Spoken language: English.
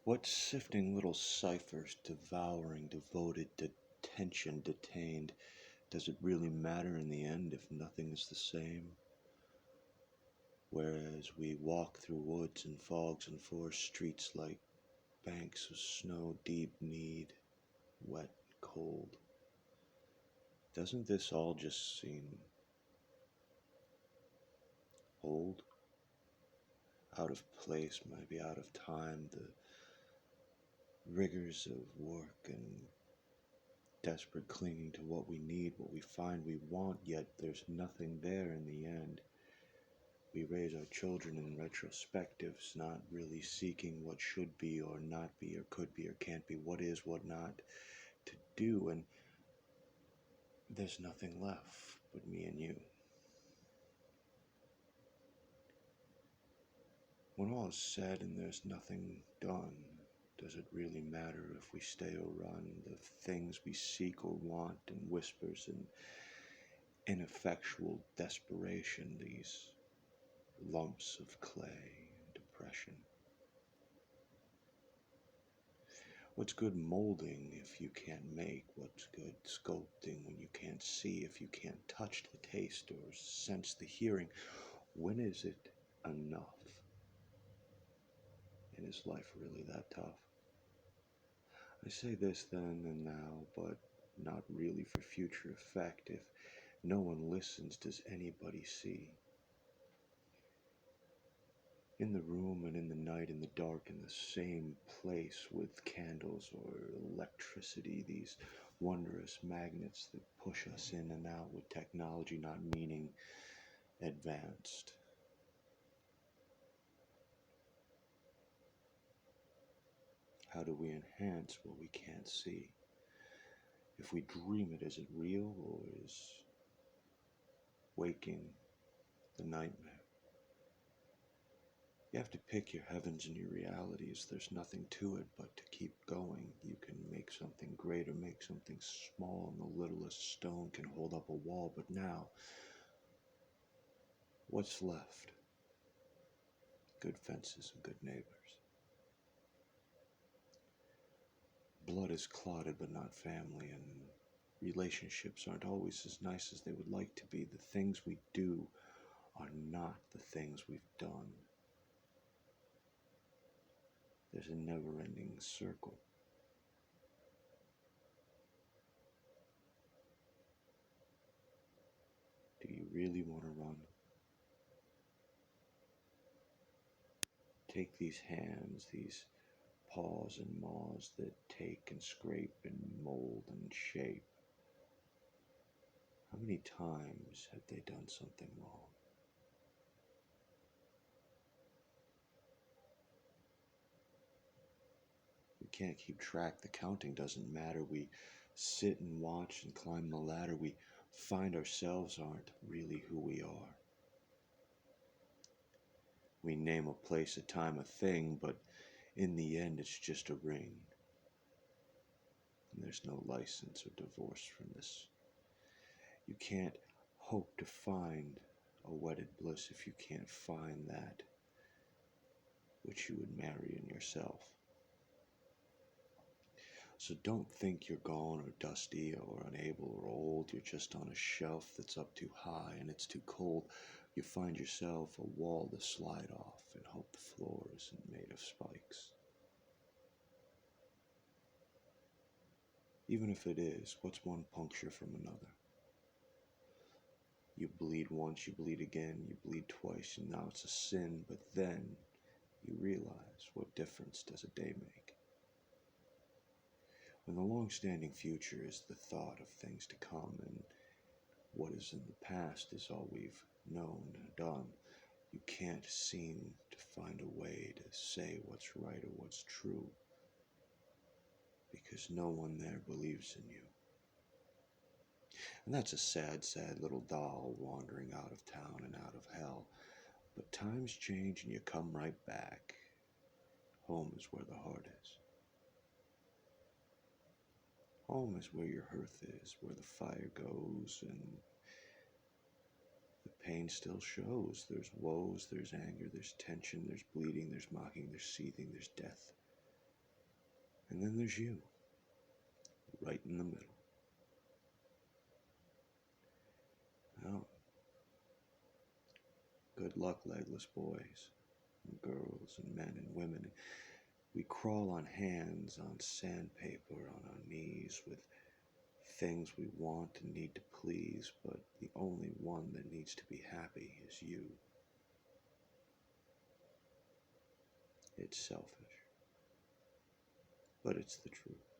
What sifting little ciphers, devouring, devoted, detention, detained? Does it really matter in the end if nothing is the same? Whereas we walk through woods and fogs and forest streets like banks of snow, deep kneed, wet, cold. Doesn't this all just seem old? Out of place, maybe out of time, the rigors of work and desperate clinging to what we need, what we find we want, yet there's nothing there in the end. We raise our children in retrospectives, not really seeking what should be or not be or could be or can't be, what is, what not to do, and there's nothing left but me and you. When all is said and there's nothing done, does it really matter if we stay or run? The things we seek or want in whispers and ineffectual desperation, these lumps of clay and depression. What's good molding if you can't make? What's good sculpting when you can't see, if you can't touch the taste or sense the hearing? When is it enough? And is life really that tough? I say this then and now, but not really for future effect. If no one listens, does anybody see? In the room and in the night, in the dark, in the same place with candles or electricity, these wondrous magnets that push us in and out with technology not meaning advanced. How do we enhance what we can't see? If we dream it, is it real or is waking the nightmare? You have to pick your heavens and your realities. There's nothing to it but to keep going. You can make something great or make something small, and the littlest stone can hold up a wall. But now, what's left? Good fences and good neighbors. Blood is clotted but not family, and relationships aren't always as nice as they would like to be. The things we do are not the things we've done. There's a never-ending circle. Do you really want to run? Take these hands, these paws and maws that take and scrape and mold and shape. How many times have they done something wrong? We can't keep track. The counting doesn't matter. We sit and watch and climb the ladder. We find ourselves aren't really who we are. We name a place, a time, a thing, but in the end it's just a ring. And there's no license or divorce from this. You can't hope to find a wedded bliss if you can't find that which you would marry in yourself. So don't think you're gone or dusty or unable or old. You're just on a shelf that's up too high and it's too cold. You find yourself a wall to slide off and hope the floor isn't made of spikes. Even if it is, what's one puncture from another? You bleed once, you bleed again, you bleed twice, and now it's a sin, but then you realize, what difference does a day make? When the long-standing future is the thought of things to come, and what is in the past is all we've known and done, you can't seem to find a way to say what's right or what's true, because no one there believes in you. And that's a sad, sad little doll wandering out of town and out of hell. But times change and you come right back. Home is where the heart is. Home is where your hearth is, where the fire goes and the pain still shows. There's woes, there's anger, there's tension, there's bleeding, there's mocking, there's seething, there's death. And then there's you, right in the middle. Well, good luck, legless boys and girls and men and women. We crawl on hands, on sandpaper, on our knees with things we want and need to please, but the only one that needs to be happy is you. It's selfish, but it's the truth.